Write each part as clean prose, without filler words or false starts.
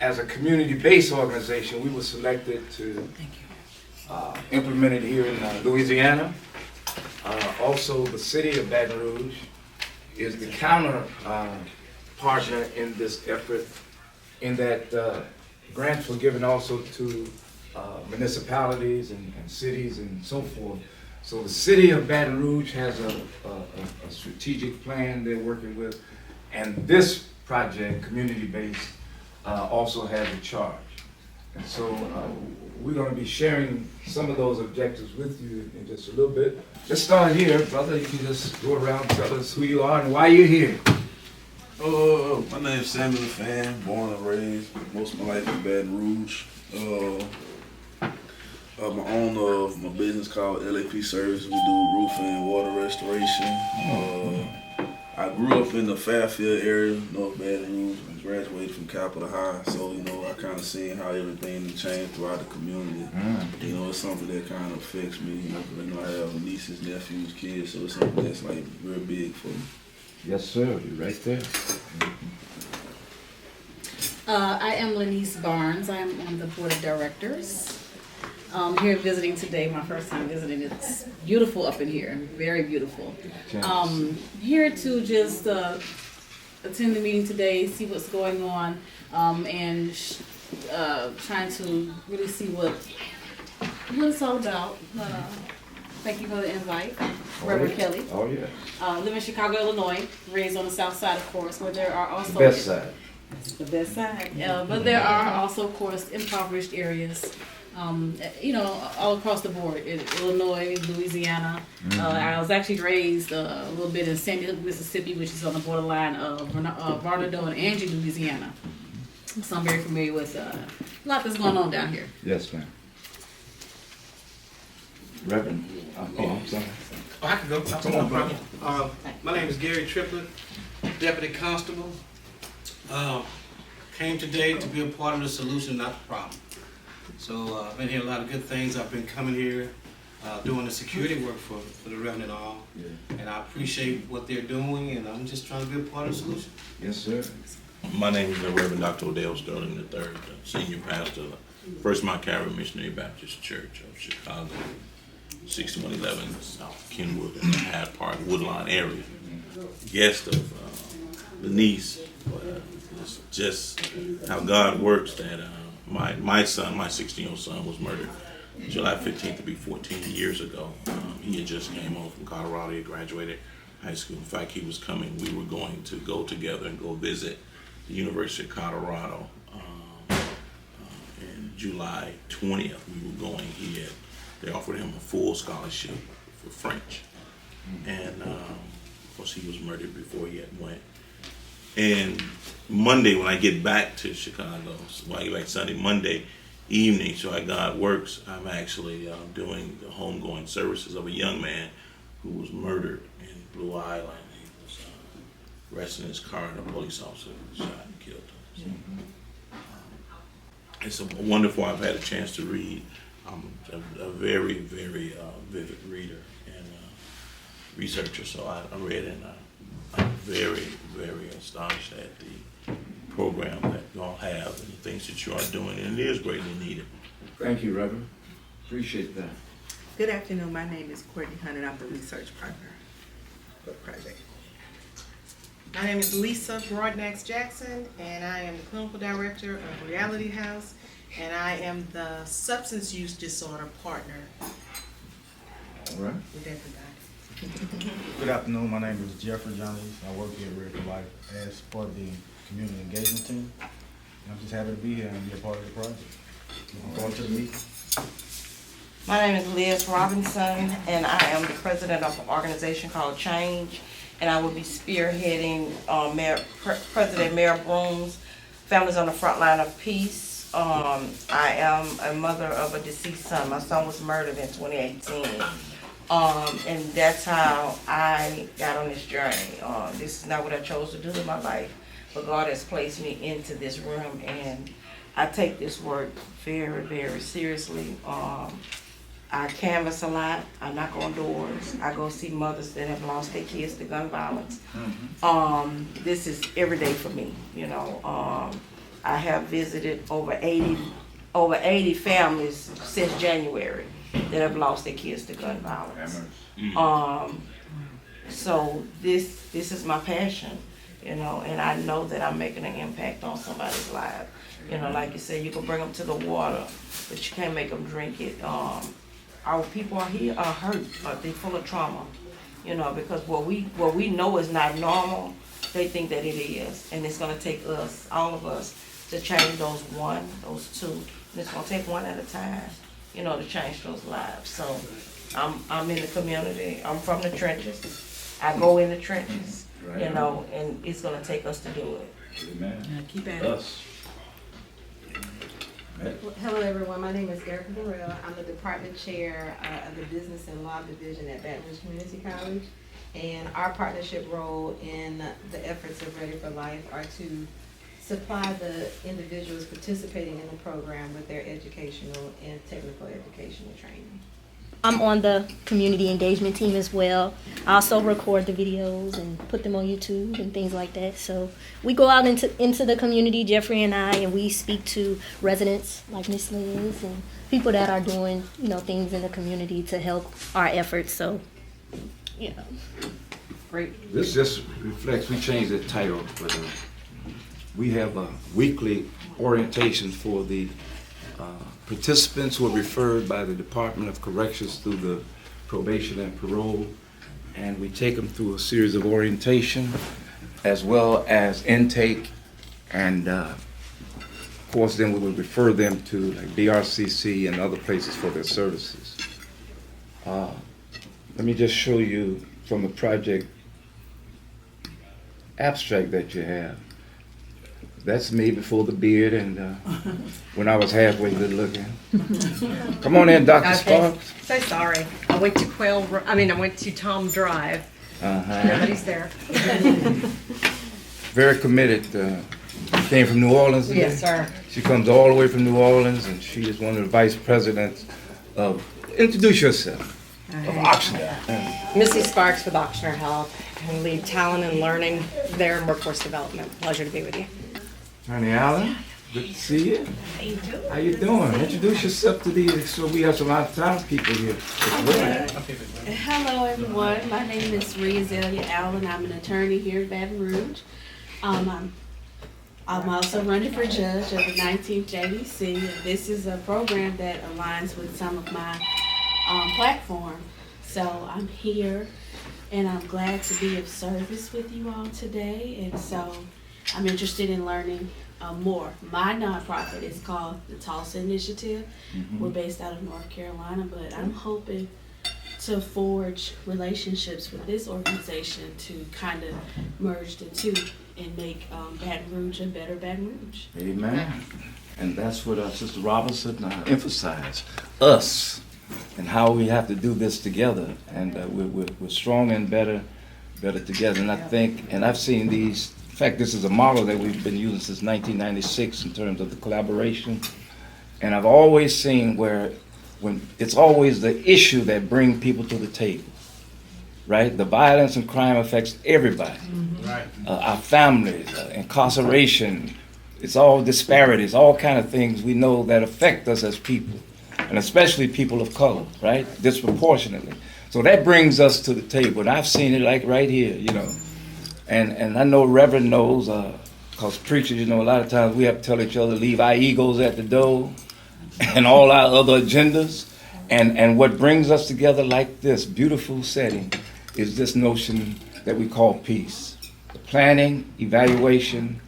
as a community-based organization, we were selected to implement it here in Louisiana. Also, the city of Baton Rouge is the counter partner in this effort, in that grants were given also to municipalities and cities and so forth. So the city of Baton Rouge has a strategic plan they're working with, and this project, community-based, also has a charge. And so we're going to be sharing some of those objectives with you in just a little bit. Let's start here, brother. You can just go around and tell us who you are and why you're here. My name is Samuel Fan, born and raised most of my life in Baton Rouge. I'm owner of my business called LAP Service. We do roofing and water restoration. I grew up in the Fairfield area, North Baton Rouge, and graduated from Capitol High. So, I kind of seen how everything changed throughout the community. It's something that kind of affects me. I have nieces, nephews, kids, so it's something that's like real big for me. Yes, sir. You're right there. I am Lenice Barnes. I am on the board of directors. Here visiting today, my first time visiting. It's beautiful up in here, very beautiful. Here to just attend the meeting today, see what's going on, and trying to really see what it's all about. Thank you for the invite, Reverend Kelly. Oh, yeah. Live in Chicago, Illinois, raised on the south side, of course, where there are also... The best side. The best side. But there are also, of course, impoverished areas, all across the board, in Illinois, Louisiana. I was actually raised a little bit in Sandy Hook, Mississippi, which is on the borderline of Varnado and Angie, Louisiana. So I'm very familiar with a lot that's going on down here. Yes, ma'am. Reverend? I'm sorry. I can go. Come on, brother. My name is Gary Triplett, Deputy Constable. Came today to be a part of the solution, not the problem. So I've been hearing a lot of good things. I've been coming here, doing the security work for the Reverend and all. Yeah. And I appreciate what they're doing, and I'm just trying to be a part of the solution. Yes, sir. My name is the Reverend Dr. Odell Sterling III, Senior Pastor of the First Mount Calvary Missionary Baptist Church of Chicago, 6111 South Kenwood in the Hyde Park, Woodlawn area. Guest of Lenice, it's just how God works that my son, my 16-year-old son, was murdered July 15th to be 14 years ago. He had just came home from Colorado. He had graduated high school. In fact, he was coming. We were going to go together and go visit the University of Colorado. And July 20th, we were going. They offered him a full scholarship for French. And of course, he was murdered before he had went. And Monday, when I get back to Chicago, when I get back Sunday, Monday evening, so how God works, I'm actually doing the homegoing services of a young man who was murdered in Blue Island. He was resting in his car and a police officer shot and killed him. So, it's a wonderful, I've had a chance to read. I'm a very, very vivid reader and researcher, so I read and I'm very, very astonished at the program that you all have and the things that you are doing, and it is greatly needed. Thank you, Reverend. Appreciate that. Good afternoon. My name is Courtney Hunt, and I'm the research partner for the project. My name is Lisa Broadnax-Jackson, and I am the clinical director of Reality House, and I am the substance use disorder partner All right. with everybody. Good afternoon. My name is Jeffrey Jones. I work here at Red for Life as part of the community engagement team. And I'm just happy to be here and be a part of the project. Looking forward to the meeting. My name is Liz Robinson, and I am the president of an organization called Change, and I will be spearheading President Mayor Broom's Families on the Front Line of Peace. I am a mother of a deceased son. My son was murdered in 2018. And that's how I got on this journey. This is not what I chose to do in my life, but God has placed me into this room, and I take this work very, very seriously. I canvass a lot. I knock on doors. I go see mothers that have lost their kids to gun violence. This is every day for me, I have visited over 80 families since January that have lost their kids to gun violence. So this is my passion, you know, and I know that I'm making an impact on somebody's life. You know, like you said, you can bring them to the water, but you can't make them drink it. Our people are here are hurt, they're full of trauma, you know, because what we know is not normal, they think that it is, and it's gonna take us, all of us, to change those one, those two, and it's gonna take one at a time, you know, to change those lives. So I'm in the community, I'm from the trenches, I go in the trenches, you know, and it's gonna take us to do it. Amen. Keep at it. Hello everyone, my name is Erica Burrell. I'm the department chair of the Business and Law Division at Baton Rouge Community College. And our partnership role in the efforts of Ready for Life are to supply the individuals participating in the program with their educational and technical educational training. I'm on the community engagement team as well. I also record the videos and put them on YouTube and things like that. So we go out into the community, Jeffrey and I, and we speak to residents like Miss Liz and people that are doing, you know, things in the community to help our efforts. So, you know. Great. This just reflects, we changed the title, but we have a weekly orientation for the participants who are referred by the Department of Corrections through the probation and parole, and we take them through a series of orientation as well as intake, and of course then we would refer them to like BRCC and other places for their services. Let me just show you from the project abstract that you have. That's me before the beard and when I was halfway good looking. Come on in, Dr. Sparks. So sorry. I went to Tom Drive. Nobody's there. Very committed. Came from New Orleans today? Yes, sir. She comes all the way from New Orleans, and she is one of the vice presidents of, introduce yourself, of Oxnard. Mrs. Sparks with Oxnard Health and lead talent and learning there in workforce development. Pleasure to be with you. Honey Allen, good to see you. How you doing? How you doing? Introduce yourself to these, so we have some out-of-town people here as well. Hello everyone, my name is Rhea Zelia Allen. I'm an attorney here in Baton Rouge. I'm also running for judge of the 19th JDC, and this is a program that aligns with some of my platform. So I'm here and I'm glad to be of service with you all today, and so I'm interested in learning more. My nonprofit is called the Tulsa Initiative. We're based out of North Carolina, but I'm hoping to forge relationships with this organization to kind of merge the two and make Baton Rouge a better Baton Rouge. Amen. And that's what Sister Robinson emphasized, us, and how we have to do this together. And we're strong and better together. And I think, and I've seen these, in fact, this is a model that we've been using since 1996 in terms of the collaboration. And I've always seen when it's always the issue that brings people to the table, right? The violence and crime affects everybody. Right. Our families, incarceration, it's all disparities, all kind of things we know that affect us as people, and especially people of color, right? Disproportionately. So that brings us to the table, and I've seen it like right here, you know. And I know Reverend knows, because preachers, you know, a lot of times we have to tell each other, leave our egos at the door and all our other agendas. And what brings us together like this beautiful setting is this notion that we call peace. The planning, evaluation,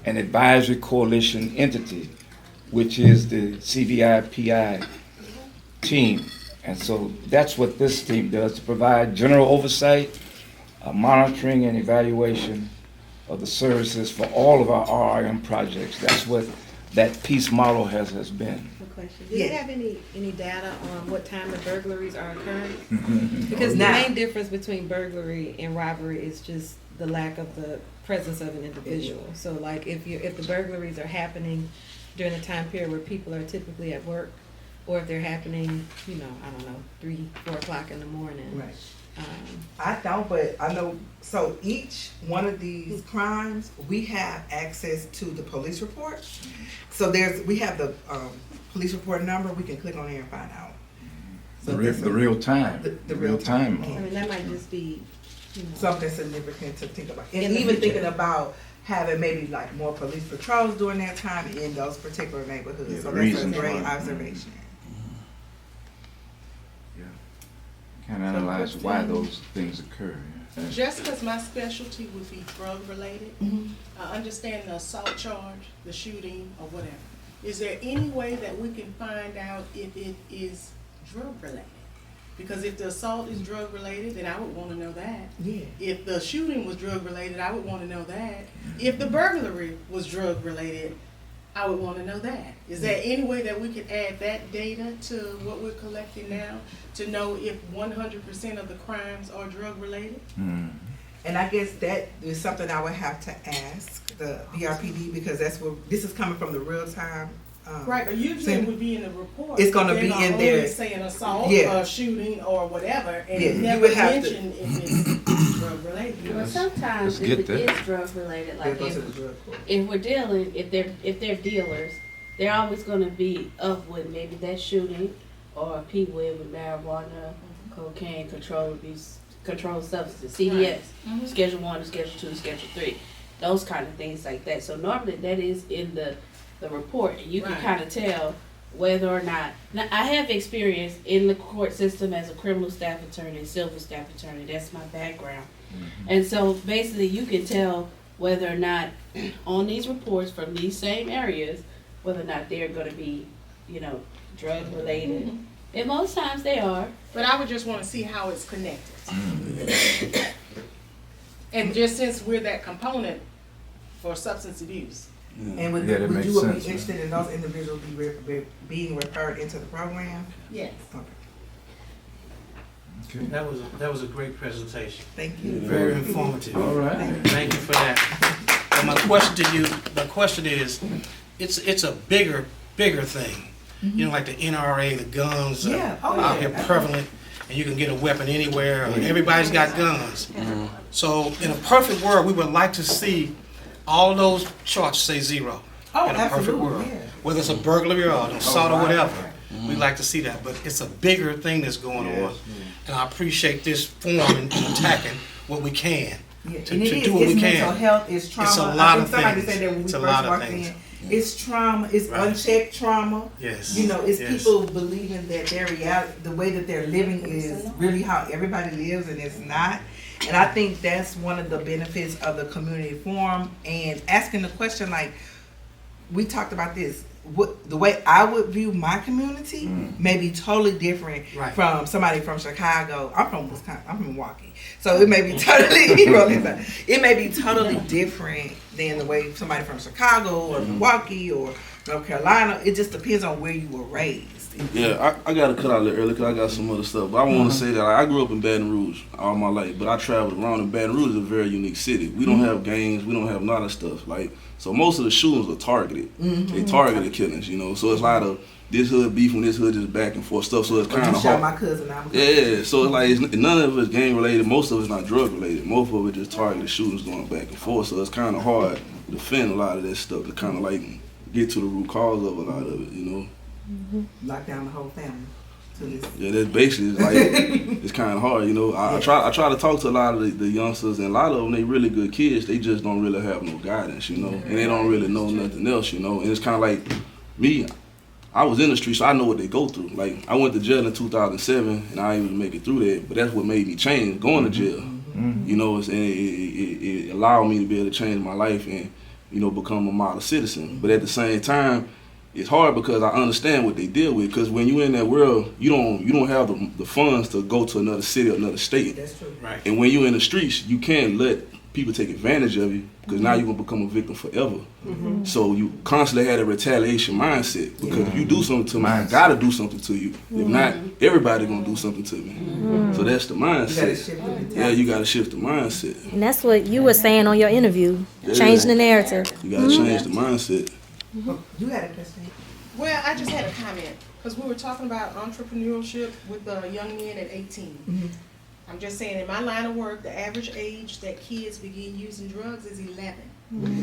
and advisory coalition entity, which is the CVIPI team. And so that's what this team does, to provide general oversight, monitoring and evaluation of the services for all of our RIM projects. That's what that peace model has been. Do you have any data on what time the burglaries are occurring? Because the main difference between burglary and robbery is just the lack of the presence of an individual. So like if the burglaries are happening during the time period where people are typically at work, or if they're happening, you know, I don't know, 3, 4 o'clock in the morning. Right. I don't, but I know, so each one of these crimes, we have access to the police report. So we have the police report number, we can click on there and find out. So The real time. The real time. I mean, that might just be, you know. Something significant to think about. And In the even future. thinking about having maybe like more police patrols during that time in those particular neighborhoods. Yeah, So the that's a reasons great why. observation. Kind of analyze why those things occur. Yeah. Just because my specialty would be drug related, I understand the assault charge, the shooting, or whatever. Is there any way that we can find out if it is drug related? Because if the assault is drug related, then I would want to know that. Yeah. If the shooting was drug related, I would want to know that. If the burglary was drug related, I would want to know that. Is there any way that we could add that data to what we're collecting now to know if 100% of the crimes are drug related? And I guess that is something I would have to ask the BRPD, because that's what, this is coming from the real time. Right, but usually it would be in the report. It's gonna They're be gonna in only there. say an assault Yeah. or shooting or whatever, and Yeah, it you never would have to- mention if it's drug related. Well, sometimes Let's if it get that. is drug related, They'll like go to the drug court. if we're dealing, if they're dealers, they're always going to be up with maybe that shooting or a P.E.A.C.E with marijuana, cocaine, controlled abuse, controlled substances, CDS, Schedule 1, Schedule 2, Schedule 3, those kind of things like that. So normally that is in the report, and you can Right. kind of tell whether or not. Now, I have experience in the court system as a criminal staff attorney, civil staff attorney. That's my background. And so basically you can tell whether or not on these reports from these same areas, whether or not they're going to be, drug related. And most times they are. But I would just want to see how it's connected. And just since we're that component for substance abuse. And would Yeah, that you makes be sense, interested in those individuals being referred into the program? Yes. Okay. That was a great presentation. Thank you. Very informative. All right. Thank you for that. And my question is, it's a bigger thing. You know, like the NRA, the guns Yeah. out here prevalent, and you can get a weapon anywhere. Everybody's got guns. So in a perfect world, we would like to see all those charts say zero. Oh, in a perfect absolutely, world, yeah. whether it's a burglary or an assault or whatever. We'd like to see that, but it's a bigger thing that's going on, and I appreciate this forum in attacking what we can. Yeah, To and it do what is we mental can. health, it's trauma. It's a I lot think of somebody things. said that when we It's a first lot of walked things. in. It's trauma, it's Right. unchecked trauma. Yes. You know, it's Yes. people believing that their reality, the way that they're living is really how everybody lives, and it's not. And I think that's one of the benefits of the community forum, and asking the question, like, we talked about this, the way I would view my community may be totally different Right. from somebody from Chicago. I'm from Wisconsin. I'm from Milwaukee, so it may be totally it may be totally different than the way somebody from Chicago or Milwaukee or North Carolina. It just depends on where you were raised. Yeah, I got to cut out a little early because I got some other stuff. But I want to say that I grew up in Baton Rouge all my life, but I traveled around. And Baton Rouge is a very unique city. We don't have gangs. We don't have none of stuff. So most of the shootings are targeted. They targeted killings, So it's a lot of this hood beef and this hood just back and forth stuff. So it's kind You of shot hard. my cousin. Yeah, so it's like none of it's gang related. Most of it's not drug related. Most of it just targeted shootings going back and forth. So it's kind of hard to defend a lot of that stuff to kind of get to the root cause of a lot of it, Lock down the whole family. To this. Yeah, that's basically it's kind of hard, I try to talk to a lot of the youngsters, and a lot of them they really good kids. They just don't really have no guidance, and they don't really know nothing else, And it's kind of like me. I was in the street, so I know what they go through. Like I went to jail in 2007, and I didn't even make it through that. But that's what made me change, going to jail. It allowed me to be able to change my life and become a model citizen. But at the same time, it's hard because I understand what they deal with. Because when you're in that world, you don't have the funds to go to another city or another state. That's true. Right. And when you're in the streets, you can't let people take advantage of you because now you're gonna become a victim forever. So you constantly had a retaliation mindset because if you do something to me, I gotta do something to you. If not, everybody gonna do something to me. So that's the mindset. Yeah, you gotta shift the mindset. And that's what you were saying on your interview. Change the narrative. You gotta change the mindset. You had a question. Well, I just had a comment, because we were talking about entrepreneurship with young men at 18. I'm just saying, in my line of work, the average age that kids begin using drugs is 11.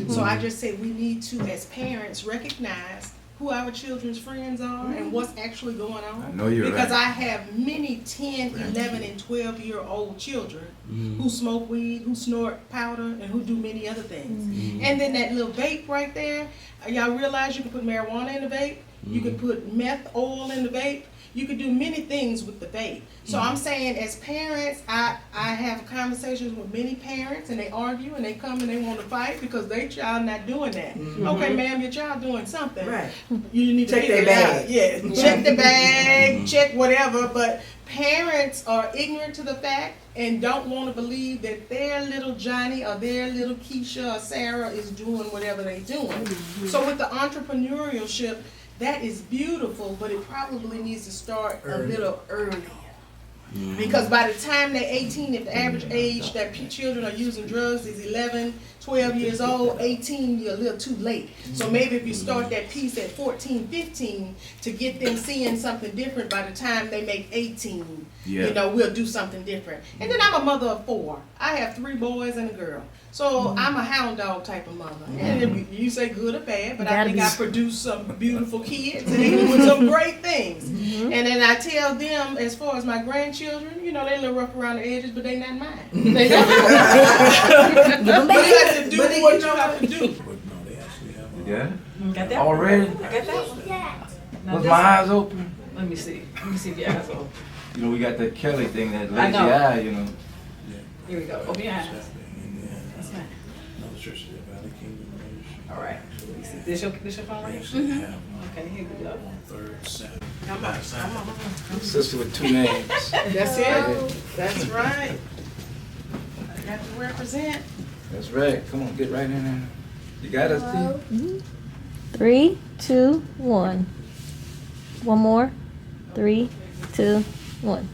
So I just say we need to, as parents, recognize who our children's friends are and what's actually going on. I know you're because right. I have many 10, 11, and 12-year-old children who smoke weed, who snort powder, and who do many other things. And then that little vape right there, y'all realize you can put marijuana in the vape, you can put meth oil in the vape, you can do many things with the vape. So I'm saying, as parents, I have conversations with many parents, and they argue, and they come and they want to fight because their child not doing that. Okay, ma'am, your child doing something. Right. You need to Check figure their it bag. out. Yeah, check the bag, check whatever. But parents are ignorant to the fact and don't want to believe that their little Johnny or their little Keisha or Sarah is doing whatever they're doing. So with the entrepreneurship, that is beautiful, but it probably needs to start a little earlier. Because by the time they're 18, if the average age that children are using drugs is 11, 12 years old, 18, you're a little too late. So maybe if you start that piece at 14, 15 to get them seeing something different by the time they make 18, you know, we'll do something different. And then I'm a mother of 4. I have 3 boys and a girl. So I'm a hound dog type of mother. And if you say good or bad, but I think I produce some beautiful kids and they doing some great things. And then I tell them, as far as my grandchildren, you know, they a little rough around the edges, but they not mine. They don't. But you have to do what you have to do. Yeah? Got that Already? one? I got that one. Was my eyes open? Let me see. Let me see if your eyes are open. You know, we got that Kelly thing, that I lazy know. eye, you know. Here we go. Open your eyes. That's fine. All right. Let me see. This your phone right here? Okay, here we go. Come on. Sister with 2 names. That's it. That's right. I got to represent. That's right. Come on, get right in there. You got us, T? 3, 2, 1. One more. 3, 2, 1.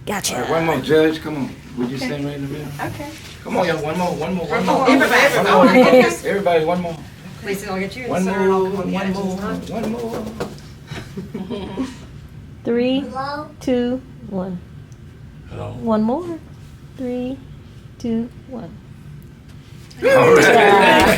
Gotcha. All right, one more, Judge. Come on. Would you stand right in the middle? Okay. Come on, y'all. One more. Everybody. One more. Everybody, one more. Please don't get you. One more. 3, 2, 1. One more. 3, 2, 1. All right.